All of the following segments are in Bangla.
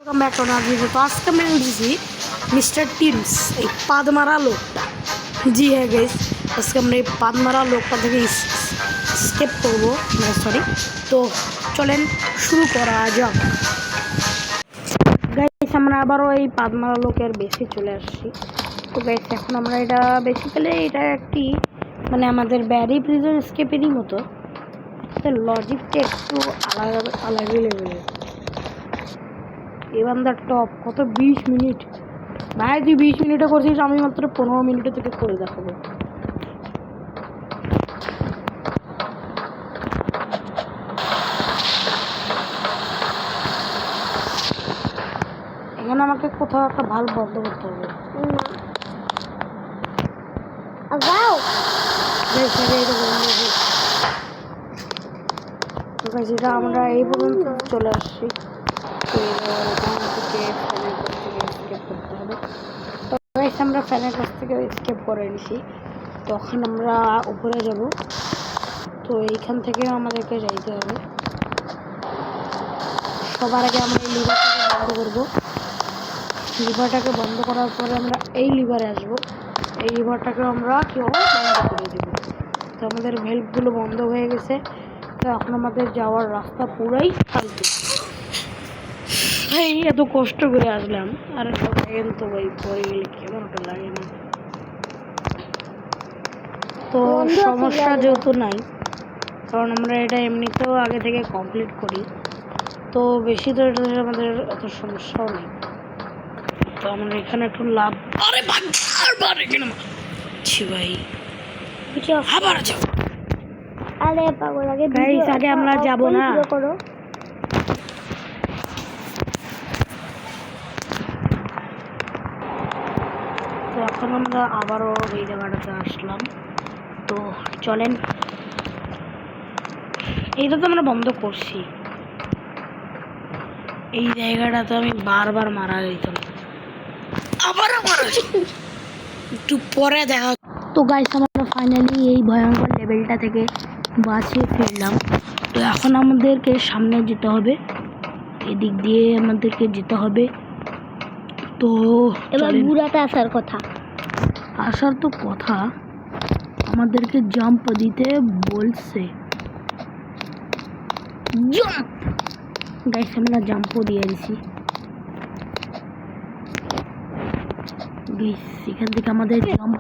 আজকে আমি দিয়েছি মিস্টার টিমস এই পাদমারা লোকটা। জি হ্যাঁ গাইস, আজকে আমরা এই পাদমারা লোকটা থেকে স্কেপ করবো, সরি। তো চলেন শুরু করা যাক। গাইস আমরা আবারও এই পাদমারা লোকের বেশি চলে আসছি। তো গাইস এখন আমরা এটা বেসিক্যালি এটা একটি মানে আমাদের ব্যারি প্রিজন স্কেপেরই মতো, লজিকটা একটু আলাদা আলাদা লেভেলের। এবার দা টপ কত 20 মিনিট ভাই, তুই 20 মিনিটে করছিস, আমি মাত্র 15 মিনিটে থেকে করে দেখাবো। এখন আমাকে কোথাও একটা ভালো বন্ধ করতে হবে। যেটা আমরা এই পর্যন্ত চলে আসছি, আমরা ফ্যানের কাছ থেকে স্কেপ করে নিছি। তখন আমরা উপরে যাব, তো এইখান থেকে আমাদেরকে যাইতে হবে। সবার আগে আমরা এই লিভারটাকে বন্ধ করব। লিভারটাকে বন্ধ করার পরে আমরা এই লিভারে আসব। এই লিভারটাকে আমরা কেউ বন্ধ করে দেব। তো আমাদের ভেল্ভগুলো বন্ধ হয়ে গেছে। তো এখন আমাদের যাওয়ার রাস্তা পুরাই ফালতু। ভাই এত কষ্ট করে আসলাম, আর তো ভাই পরে গেলে কেমন ওটা লাগে না। তো সমস্যা যেহেতু নাই, কারণ আমরা এটা এমনিতেও আগে থেকে কমপ্লিট করি, তো বেশি তো এটা আমাদের এত সমস্যাও নেই। তো আমরা এখানে একটু লাভ, আরে বারবার কেন ছি ভাই, আবার যাও। আরে পাগল, আগে গাইস আগে আমরা যাব না। তো এখন আমরা আবারও এই জায়গাটাতে আসলাম। তো চলেন, এইটা তো আমরা বন্ধ করছি। এই জায়গাটা তো আমি বারবার মারা যেতাম, আবারও মারা একটু পরে দেখা। তো গাইস আমরা ফাইনালি এই ভয়ঙ্কর লেভেলটা থেকে বাঁচিয়ে ফিরলাম। তো এখন আমাদেরকে সামনে যেতে হবে, এদিক দিয়ে আমাদেরকে যেতে হবে। তো এবার বুড়াটা আসার কথা, তো কথা আমাদেরকে জাম্প দিতে বলছে। জাম্প গাইস, আমরা জাম্পও দিয়ে দিছি। গাইস এখান থেকে আমাদের জাম্প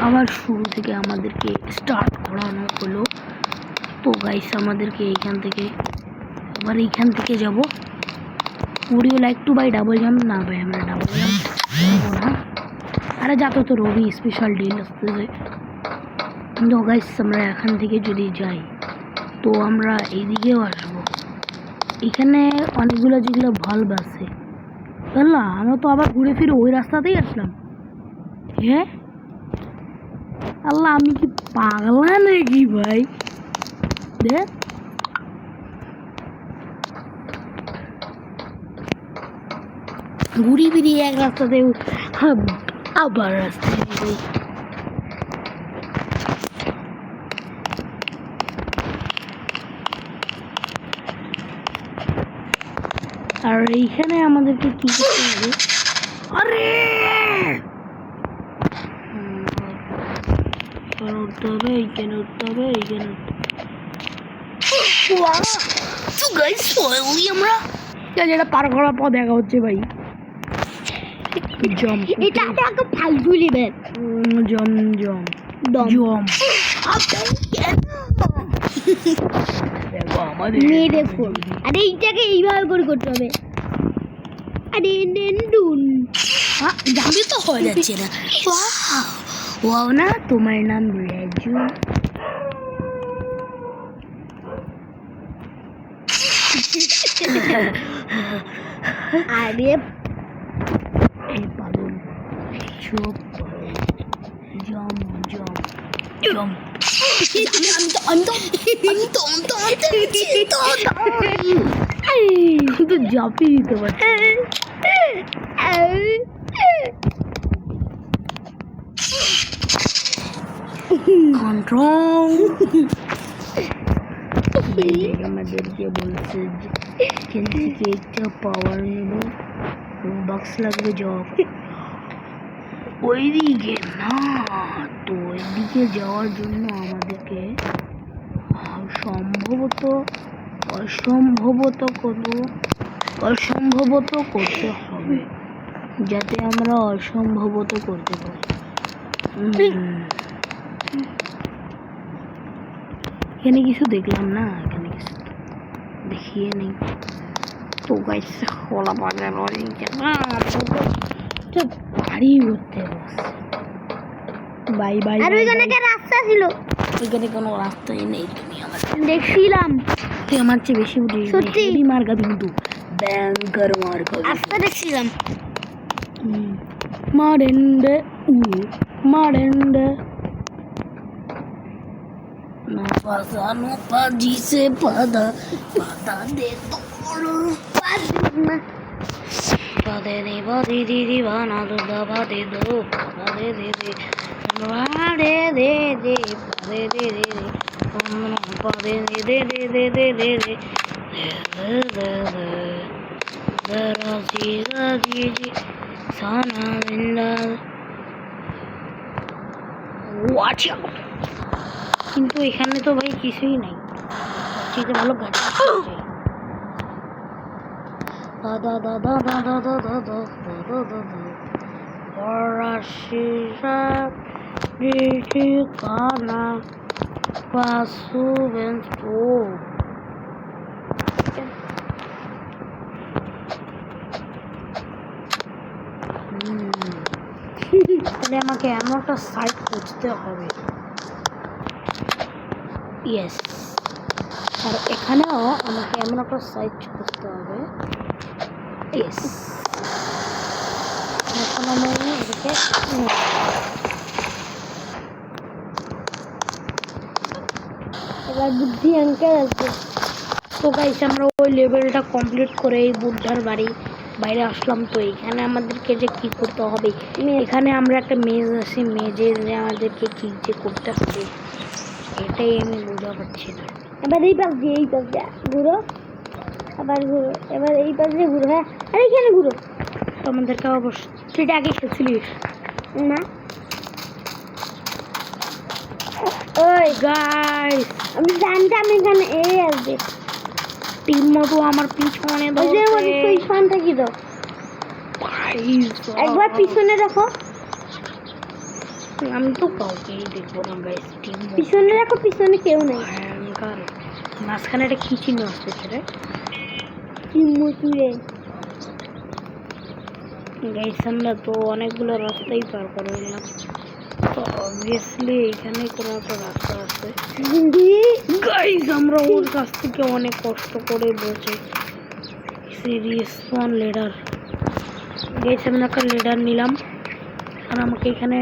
আবার শুরু থেকে আমাদেরকে স্টার্ট করানো হলো। তো গাইস আমাদেরকে এইখান থেকে আবার এইখান থেকে যাব। Would you like to buy double jump? না ভাই, আমরা ডাবল জাম্প করবো না। আরে যাতো তো রবি স্পেশাল ডিল আসতেছে। তো গাইস আমরা এখান থেকে যদি যাই, তো আমরা এইদিকেও আসবো। এখানে অনেকগুলো যেগুলো ভাল্ব আছে, বুঝলা, আমরা তো আবার ঘুরে ফিরে ওই রাস্তাতেই আসলাম। হ্যাঁ আল্লাহ, আমি কি পাগলা নাকি ভাই? দেখ ঘুরি ফিরি এক রাস্তাতে আবার রাস্তায় যাই। আর এইখানে আমাদেরকে কি করতে হবে? আরে উঠতে হবে, এইখানে উঠতে হবে, এইখানে আমরা যেটা পার করার পর দেখা হচ্ছে ভাই। জম এটা একটা ফালতু লেভেল। জম জম জম দেখো আমাদের মেয়ে দেখুন, আরে এইটাকে এইভাবে করে করতে হবে। আরে ডুন জাম্পি তো হয়ে যাচ্ছে না। ওয়াও না, তোমার নাম রেজু। আরে এই পাগল চুপ, জম জম জম। তো জাপি দিতে পারছি। কন্ট্রোল ভাই দেখ আমাদেরকে বলছে যে এখান থেকে একটা পাওয়ার নেব, বক্স লাগবে জব। ওইদিকে না, তো ওইদিকে যাওয়ার জন্য আমাদেরকে অসম্ভবত করতে হবে, যাতে আমরা অসম্ভবত করতে পারি। এখানে কিছু দেখলাম না, এখানে কিছু দেখিয়ে নেই তো গাইস। খোলা বাজার ভারী ঘুরতে বসে। Bye bye. আর ওইখানে একটা রাস্তা ছিল, ওইখানে কোনো রাস্তাই নেই। তুমি আমার দেখছিলাম, তুই আমার চেয়ে বেশি বুঝিস। সত্যি? হেভি মার্কা কিন্তু ব্যাংকার মার্কা রাস্তা দেখছিলাম। মারেন্ডে মারেন্ডে no pasa no pagise pada de toro pade de badi di bana do da bade do pade de pade de pade de pade de sana vinda watch out। কিন্তু এখানে তো ভাই কিছুই নাই, ঠিক ভালো গাড়ি দাদা দাদা দাদা দাদা দাদা দাদা কানা পাসু বেঞ্চো। তাহলে আমাকে এমন একটা সাইট খুঁজতে হবে। ইয়েস, আর এখানেও আমাকে এমন একটা সাইট খুঁজতে হবে। ইয়েস, এখন আমি এদিকে এবার বুদ্ধি আঙ্কেল আসবে। তো গাইস আমরা ওই লেভেলটা কমপ্লিট করে এই বুদ্ধার বাড়ি বাইরে আসলাম। তো এখানে আমাদেরকে যে কী করতে হবে, এখানে আমরা একটা মেজ আছে, মেজে আমাদেরকে কী যে করতে হবে এটাই আমি বুঝতে পারছি না। এবার এই পাশ দিয়ে ঘুরো, আবার ঘুরো, এবার এই পাশ দিয়ে ঘুরো। হ্যাঁ, আর এখানে ঘুরো। তো আমাদেরকে অবশ্যই সেটা আগে খেলছিলিস না? ওই গাইস, আমি জানতাম এখানে এই আসবে। টিম মতো আমার পিছনে পিছনটা কি দাও, একবার পিছনে রাখো। আমি তো কাউকেই দেখবো না গাইস। টিম পিছনে রাখো, পিছনে কেউ নেই। ভয়ঙ্কর। মাঝখানে একটা কি চিহ্ন আসতেছে রে? চিম্মচুরে গাইস আমরা তো অনেকগুলো রাস্তাই পার করে নিলাম, তো অবভিয়াসলি এখানে কোনো একটা রাস্তা আছে। গাইস আমরা ওর কাছ থেকে অনেক কষ্ট করে বসে সিরিয়াস ওয়ান লেডার। গাইস আমরা একটা লেডার নিলাম, আর আমাকে এখানে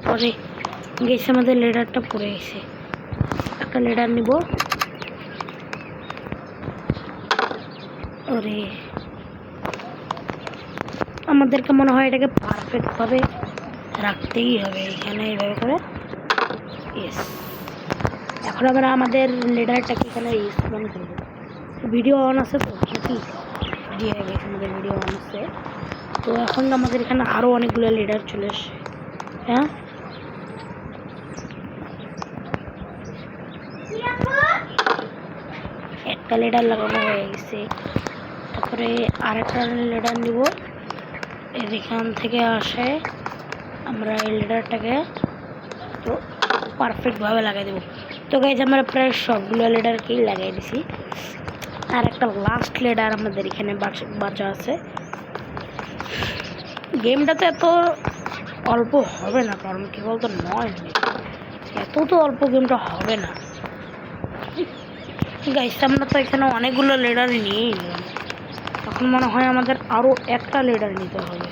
পরে গেছে আমাদের লেডারটা পড়ে গেছে। একটা লেডার নিব। ওরে আমাদেরকে মনে হয় এটাকে পারফেক্টভাবে রাখতেই হবে এখানে এইভাবে করে। ইয়েস, এখন আমরা আমাদের লেডারটাকে এখানে স্পন করব। ভিডিও অন আছে তো কি দিয়ে গেছে, আমাদের ভিডিও অন আছে। তো এখন আমাদের এখানে আরও অনেকগুলো লেডার চলে আসে। হ্যাঁ, একটা লেডার লাগানো হয়ে গেছে। তারপরে আরেকটা লেডার নিব, এখান থেকে আসে। আমরা এই লেডারটাকে তো পারফেক্টভাবে লাগাই দেবো। তো গাইজ আমরা প্রায় সবগুলো লেডারকেই লাগাই দিছি। আর একটা লাস্ট লেডার আমাদের এখানে বাঁচা আছে। গেমটাতে এত অল্প হবে না, কারণ কি বলতো 9 মিনিট, এত তো অল্প গেমটা হবে না। গাইস আমরা তো এখানে অনেকগুলো লেডারই নিয়েই নিলাম, এখন মনে হয় আমাদের আরও একটা লেডার নিতে হবে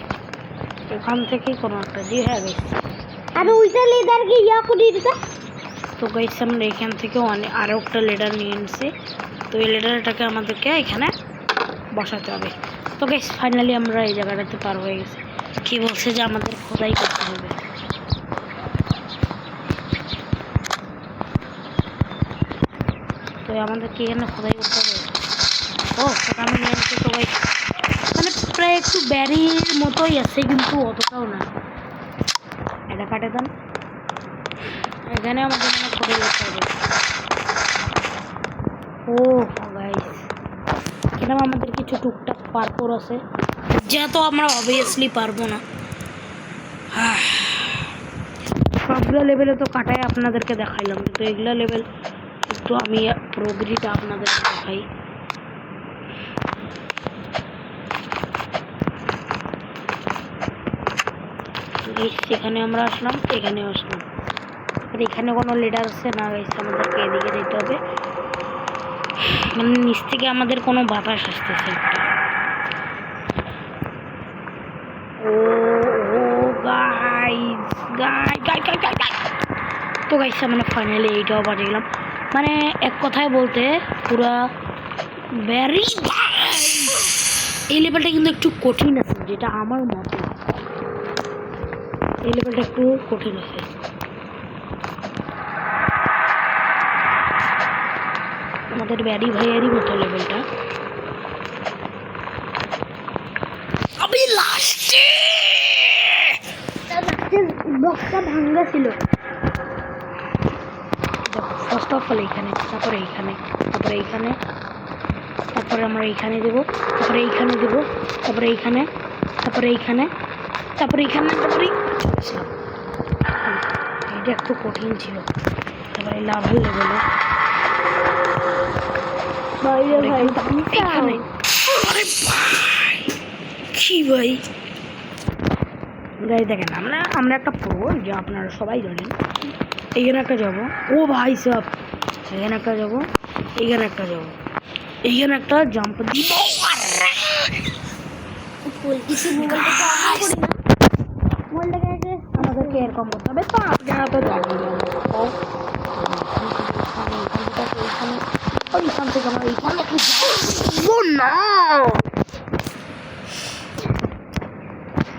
এখান থেকেই কোনো একটা। জি হ্যাঁ গাইস, আর ওইটা লেদারকে ইয়া করে দিতে। তো গাইস আমরা এখান থেকে আরও একটা লেডার নিয়ে নিছি। তো এই লেডারটাকে আমাদেরকে এখানে বসাতে হবে। তো গাইস ফাইনালি আমরা এই জায়গাটাতে পার হয়ে গেছি। কি বলছে যে আমাদের খোদাই করতে হবে। তো আমাদেরকে এখানে খোদাই করতে হবে। ও আমি নিয়েছি তো ভাই, মানে প্রায় একটু ব্যারির মতোই আছে কিন্তু অতটাও না। এটা কাটে দেন, এখানে আমাদের এখানে খোদাই করতে হবে। ও গাইস, এখানে আমাদের কিছু টুকটাক পারপোর আছে যা তো আমরা অবভিয়াসলি পারবো না। সবগুলো লেভেলে তো কাটাই আপনাদেরকে দেখাইলাম, কিন্তু এগুলো লেভেল একটু আমি প্রোগ্রেসটা আপনাদেরকে দেখাই। সেখানে আমরা আসলাম, এখানে আসলাম, আর এখানে কোনো লিডার আছে না গাইস, আমাদেরকে এদিকে যেতে হবে। মানে নিচ থেকে আমাদের কোনো বাতাস আসতেছে একটা। ও গাইস তো গাইস মানে ফাইনালি এইটাও বাজে গেলাম। মানে এক কথায় বলতে পুরা ভেরি, এই লেভেলটা কিন্তু একটু কঠিন আছে, যেটা আমার মতে এই লেভেলটা একটু কঠিন আছে। আমাদের ব্যারি ভাইয়ারই মতো লেভেলটা। আমি লাস্টে বক্সটা ভাঙ্গা ছিল। ফার্স্ট অফ অল এইখানে, তারপরে এইখানে, তারপরে এইখানে, তারপরে আমরা এইখানে দেবো, তারপরে এইখানে দেবো, তারপরে এইখানে, তারপরে এইখানে, তারপরে এইখানে, তারপরে এটা একটু কঠিন ছিল। তারপরে লাভের লেভেলে এইখানে। আরে ভাই কি ভাই গাই দেখেন, আমরা একটা প্রো, যা আপনারা সবাই জানেন। এইখানে একটা যাবো, ও ভাই সব, এখানে একটা যাবো, এইখানে একটা যাবো, এইখানে একটা জাম্প দিব। আমাদেরকে এরকম করতে হবে, তো আপনারা তো জানেন। ওইখান থেকে আমরা এইখানে একটু যাবো না,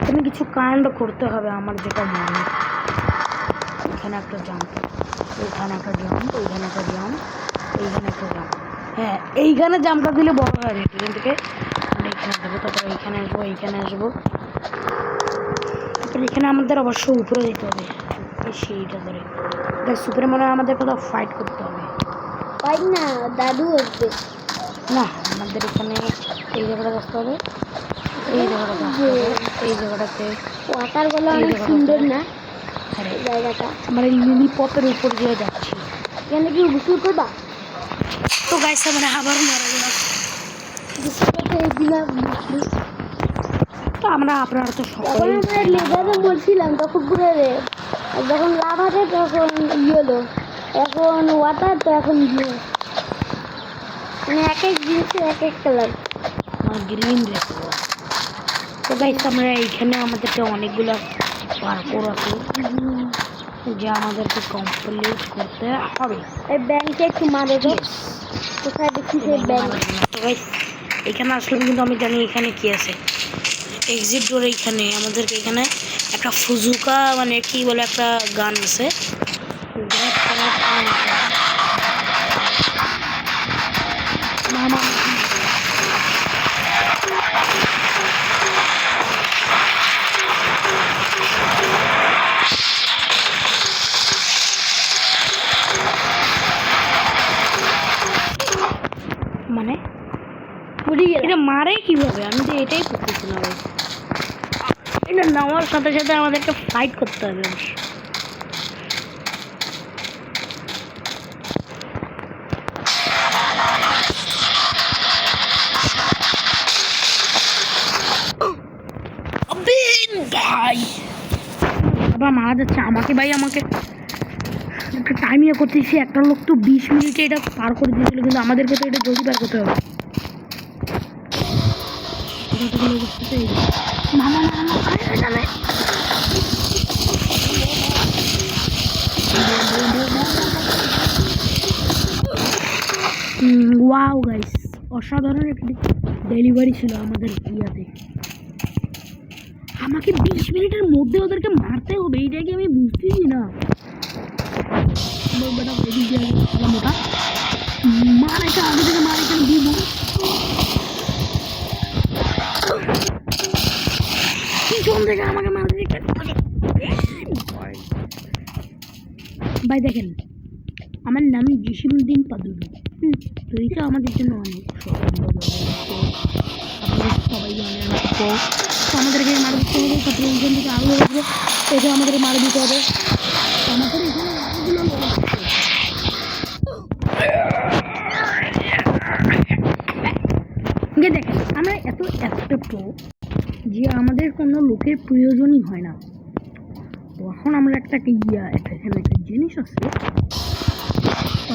এখানে কিছু কাণ্ড করতে হবে আমার যেটা মনে। এখানে একটা জাম্প, ওইখানে একটা জাম্প, ওইখানে একটা জাম্প, এইখানে একটা জাম্প। হ্যাঁ, এইখানে জাম্পটা দিলে বড় হয়ে যায়। এখান থেকে আমরা এখানে দেবো, তারপরে এইখানে আসবো, এইখানে আসবো, তারপরে এখানে আমাদের অবশ্যই উপরে যেতে হবে সেইটা ধরে। সুপারে মনে হয় আমাদের কোথাও ফাইট করতে হবে। ফাইট না, দাদু আসবে না, আমাদের এখানে এই জায়গাটা আসতে হবে, এই জায়গাটাতে আসতে হবে, এই জায়গাটাতে। ওয়াটারগুলো অনেক সুন্দর না জায়গাটা। আমরা লিলি পপের উপর দিয়ে যাচ্ছি। এখানে কি গোসল করবা? তো গাইস আমরা আবার মারা গেলাম। তো আমরা আপনারা তো সকলেই আমরা লেবারে বলছিলাম তখন পুরো যখন লাভ আছে তখন ইয়েলো, এখন ওয়াটার, তো এখন ব্লু। মানে এক এক জিনিসের এক এক কালার। গ্রিন রেখে। তো গাইস আমরা এইখানে আমাদেরকে অনেকগুলো পার্কর আছে যা আমাদেরকে কমপ্লিট করতে হবে। এই ব্যাংকে একটু মারে তো, কোথায় দেখি সেই ব্যাংক। তো গাইস এখানে আসলে কিন্তু আমি জানি এখানে কি আছে। এক্সিট ডোর এইখানে আমাদেরকে এখানে একটা ফুজুকা মানে কি বলে একটা গান আছে। মানে এটা মারে কিভাবে, আমি তো এটাই বুঝতেছি না ভাই। এটা নেওয়ার সাথে সাথে আমাদেরকে ফাইট করতে হবে। ভাই আবার মারা যাচ্ছে আমাকে, ভাই আমাকে একটা টাইম ইয়ে করতেছি। একটা লোক তো 20 মিনিটে এটা পার করে দিয়েছিল, কিন্তু আমাদেরকে তো এটা জলদি পার করতে হবে। ওয়াও গাইস, অসাধারণ একটি ডেলিভারি ছিল আমাদের ইয়াতে। আমাকে 20 মিনিটের মধ্যে ওদেরকে মারতে হবে, এইটা কি আমি বুঝতেছি না। মোটা মারাইটা আগে থেকে মারাইটা দিব পিছন থেকে আমাকে মারতে ভাই দেখেন আমার নাম জসিমউদ্দিন পাদুরি তো এটা আমাদের জন্য অনেক সবাই জানে তো আমাদেরকে মারা দিতে হবে তারপরে এইখান থেকে আলো আসবে এটা আমাদের মারা দিতে হবে আমাদের এখানে অনেকগুলো লোক আছে দেখেন আমরা এতটা প্রো যে আমাদের কোনো লোকের প্রয়োজনই হয় না তো এখন আমরা এখানে একটা জিনিস আছে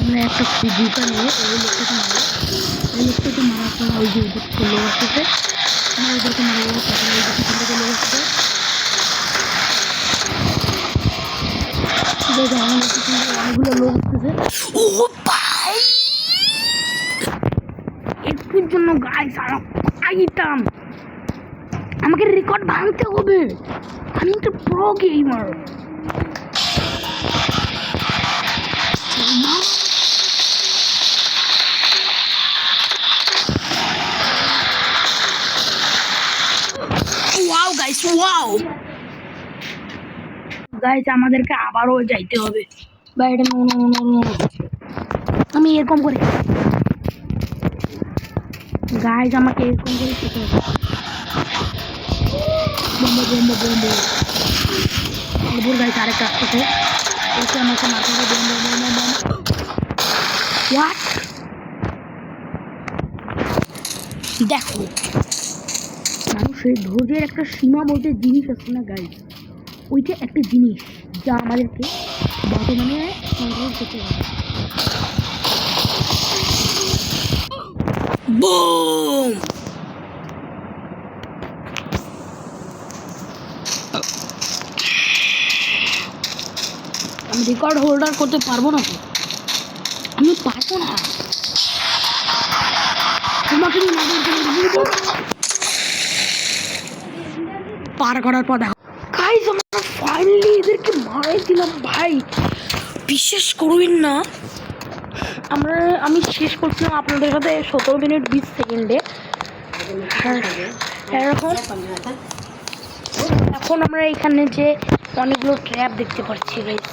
আমরা একটা খুঁজুকা নিয়ে ওই লোকটাকে মারবো ওই লোকটাকে মারার পর ওই যে লোক আসতেছে আমরা ওদেরকে মারবো তারপরে ওই দিকে থেকে লোক আসছে অনেকগুলো লোক আসতেছে ও ভাই একটুর জন্য গাইস আইতাম আমাকে রেকর্ড ভাঙতে হবে আমি একটা pro gamer wow guys wow guys আমাদেরকে আবারও যাইতে হবে বা এটা আমি এরকম করে গাইস আমাকে এরকম করে শিখতে হবে বম্ব গাইস আরেকটা আসতেছে এসে আমাকে মারতে হবে হোয়াট দেখো মানুষের ধৈর্যের একটা সীমা বলতে জিনিস আছে না গাইস ওইটা একটা জিনিস যা আমাদেরকে বর্তমানে কন্ট্রোল করতে হবে বুম আমি রেকর্ড হোল্ডার করতে পারবো না তো আমি পারবো না তোমাকে পার করার পর দেখো গাইস আমরা ফাইনালি এদেরকে মারাই দিলাম ভাই বিশ্বাস করবেন না আমি শেষ করছিলাম আপনাদের সাথে 17 মিনিট 20 সেকেন্ডে এখন আমরা এখানে যে অনেকগুলো ট্র্যাপ দেখতে পাচ্ছি গাইস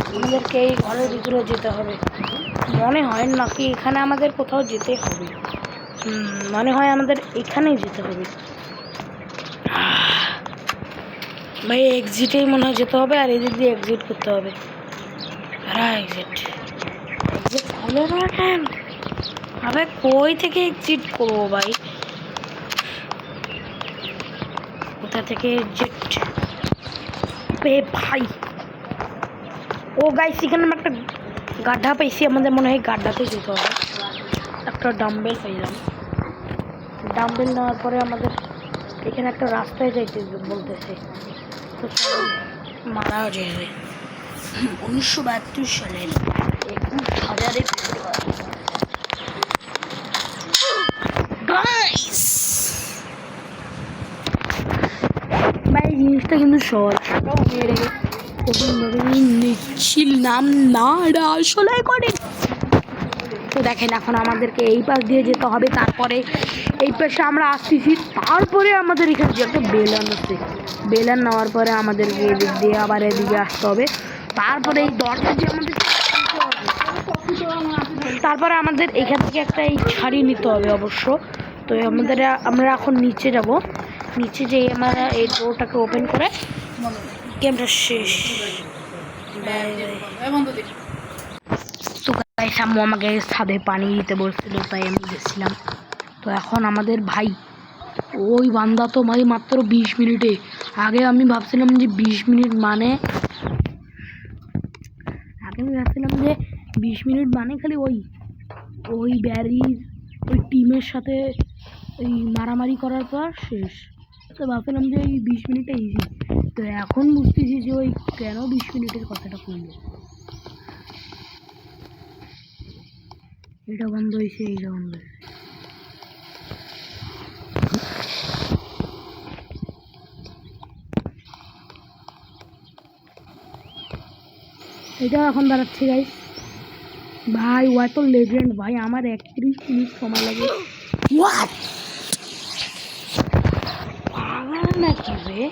আমাদেরকে এই ঘরের ভিতরে যেতে হবে মনে হয় নাকি এখানে আমাদের কোথাও যেতে হবে মনে হয় আমাদের এখানেই যেতে হবে ভাই এক্সিটেই মনে হয় যেতে হবে আর এদিক দিয়ে এক্সিট করতে হবে এক্সিট হলো না কেন আবে কই থেকে এক্সিট করবো ভাই কোথা থেকে এক্সিট ভাই ও গাইস এখানে আমরা একটা গাড্ডা পাইছি আমাদের মনে হয় গাড্ডাতে যেতে হবে একটা ডাম্বেল পাইলাম ডাম্বেল নেওয়ার পরে আমাদের এখানে একটা রাস্তায় যাইতে বলতেছে তো মারাও যাবে 1972 সালের 21,000 গাইস ভাই জিনিসটা কিন্তু সহজ নিচ্ছিলাম না আসলে করে তো দেখেন এখন আমাদেরকে এই পাশ দিয়ে যেতে হবে তারপরে এই পাশে আমরা আসতেছি তারপরে আমাদের এখানে যে একটা বেলান আছে বেলান নেওয়ার পরে আমাদেরকে এদিক দিয়ে আবার এদিকে আসতে হবে তারপরে এই দরজা যে আমাদের তারপরে আমাদের এখান থেকে একটা এই ছাড়িয়ে নিতে হবে অবশ্য তো আমরা এখন নিচে যাব নিচে যেয়ে আমরা এই ডোরটাকে ওপেন করে গেমটা শেষ তো গাইস আম্মু আমাকে ছাদে পানি দিতে বলছিল তাই আমি গেছিলাম তো এখন আমাদের ভাই ওই বান্দা তো ভাই মাত্র 20 মিনিটে আগে আমি ভাবছিলাম যে 20 মিনিট মানে যে 20 মিনিট মানে খালি ওই ব্যারির ওই টিমের সাথে ওই মারামারি করার পর শেষ তো ভাবছিলাম যে এই 20 মিনিটটা ইজি তো এখন বুঝতেছি যে ওই কেন 20 মিনিটের কথাটা করলো এটা বন্ধ হয়েছে এইটা বন্ধ হয়েছে এটা এখন দাঁড়াচ্ছে গাইস ভাই ও তো লেজেন্ড ভাই, আমার 31 মিনিট সময় লাগে। হোয়াট পাগল নাকি রে?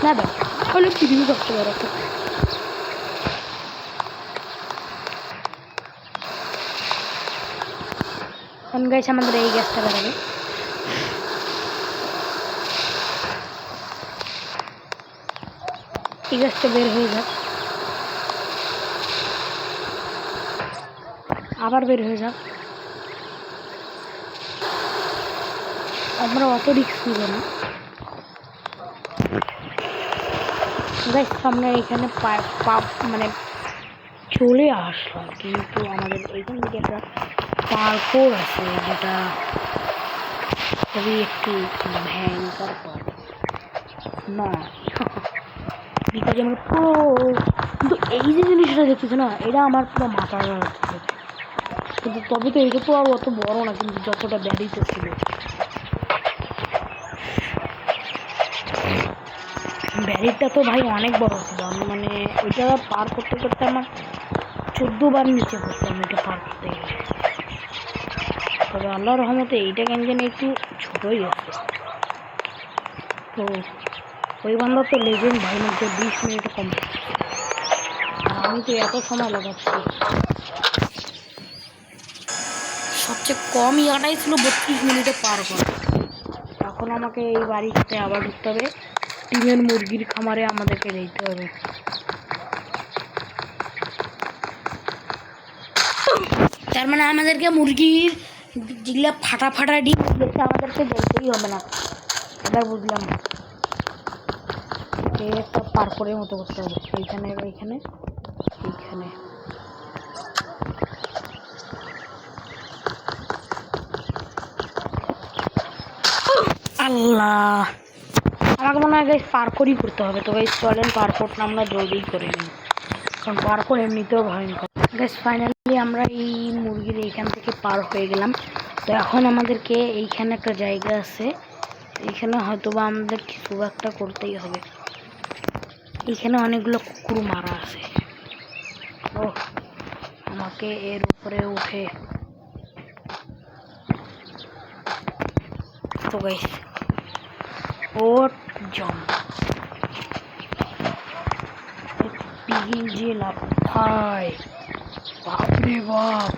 না ভাই হলো পৃথিবী সবচেয়ে বড় কথা। এখন গাইস আমাদের এই গ্যাসটা বেরোবে। এই গ্যাসটা বের হয়ে যাক, আবার বের হয়ে যাক। আমরা অত রিস্ক নিব না গাইস। আমরা এখানে মানে চলে আসলাম, কিন্তু আমাদের এইখান থেকে একটা পার্কও আছে, যেটা খুবই একটু ভয়ঙ্কর পার্ক না, বিকজ আমরা পুরো, কিন্তু এই যে জিনিসটা দেখতেছো না, এটা আমার পুরো মাথা হচ্ছে। কিন্তু তবে তো এটা তো আর অত বড় না, কিন্তু যতটা ব্যারিতে ছিল। ব্যারিটা তো ভাই অনেক বড় ছিল, আমি মানে ওইটা পার করতে করতে আমার 14 বার নিচে পড়তাম এটা পার করতে গেলে। তবে আল্লাহর রহমতে এইটা কেন যেন একটু ছোটই আছে। তো ওই বান্দা তো লেজেন্ড ভাই, মধ্যে 20 মিনিটে কমপ্লিট, আর আমি তো এত সময় লাগাচ্ছি। সবচেয়ে কম ইয়াটাই ছিল 32 মিনিটে পার করা। এখন আমাকে এই বাড়িতে আবার ঢুকতে হবে, টিমের মুরগির খামারে আমাদেরকে যেতে হবে। তার মানে আমাদেরকে মুরগির যেগুলো ফাটা ফাটা ডিম দেখতে আমাদেরকে যেতেই হবে না, এবার বুঝলাম। একটা পার্করের মতো করতে হবে, এইখানে এইখানে এইখানে। আল্লাহ, আমাকে মনে হয় গাইস পার্করই করতে হবে। তো গাইস চলেন পার্করটা আমরা জলদিই করে নিই, কারণ পার্কর এমনিতেও ভয়ঙ্কর। গাইস ফাইনালি আমরা এই মুরগির এইখান থেকে পার হয়ে গেলাম। তো এখন আমাদেরকে এইখানে একটা জায়গা আছে, এইখানে হয়তো বা আমাদের কিছু একটা করতেই হবে। এইখানে অনেকগুলো কুকুর মারা আছে। ও আমাকে এর উপরে উঠে, তো গাইস ও জাম্প পিগিং যে লাফায়, বাপরে বাপ।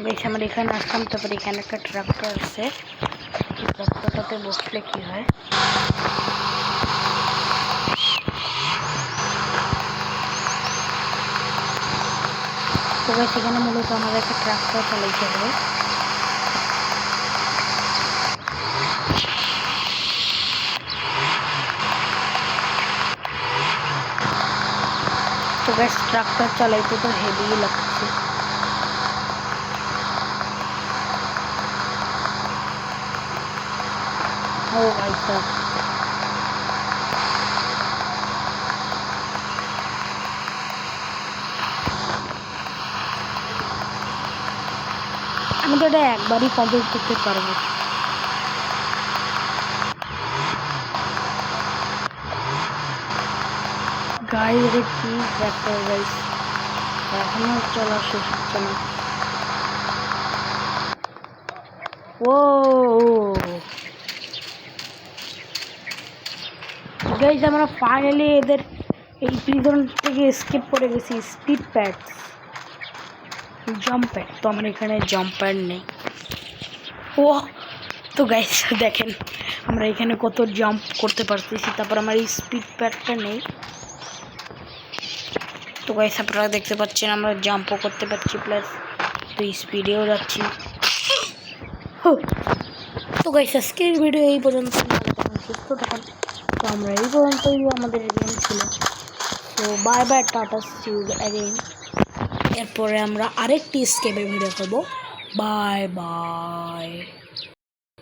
বেশ আমরা এখানে আসলাম, তারপরে এখানে একটা ট্রাক্টর আছে, ট্রাক্টরটাতে বসলে কি হয়? তো গাইস এখানে মূলত আমাদের একটা ট্রাক্টর চালাইতে হবে। তো গাইস ট্রাক্টর চালাইতে তো হেভি লাগছে। ও ভাই সাহেব, আমি তো এটা একবারই কমপ্লিট করতে পারবো। গাইস এটা কি ট্রাক্টর গাইস, এখনো চলা শেষ হচ্ছে না। ও গাইস আমরা ফাইনালি এদের এই প্রিজন থেকে এসকেপ করে গেছি। স্পিড প্যাড, জাম্প প্যাড, তো আমার এখানে জাম্প প্যাড নেই। ও তো গাইস দেখেন আমরা এখানে কত জাম্প করতে পারতেছি, তারপর আমার এই স্পিড প্যাডটা নেই। তো গাইস আপনারা দেখতে পাচ্ছেন আমরা জাম্পও করতে পারছি, প্লাস তো স্পিডেও যাচ্ছি। তো গাইস আজকের ভিডিও এই পর্যন্ত, সুস্থ থাকুন। তো আমরা এই পর্যন্তই, আমাদের গেম ছিল। তো bye bye, tata, see you again. এরপরে আমরা আরেকটি স্কেপের ভিডিও করবো। Bye by.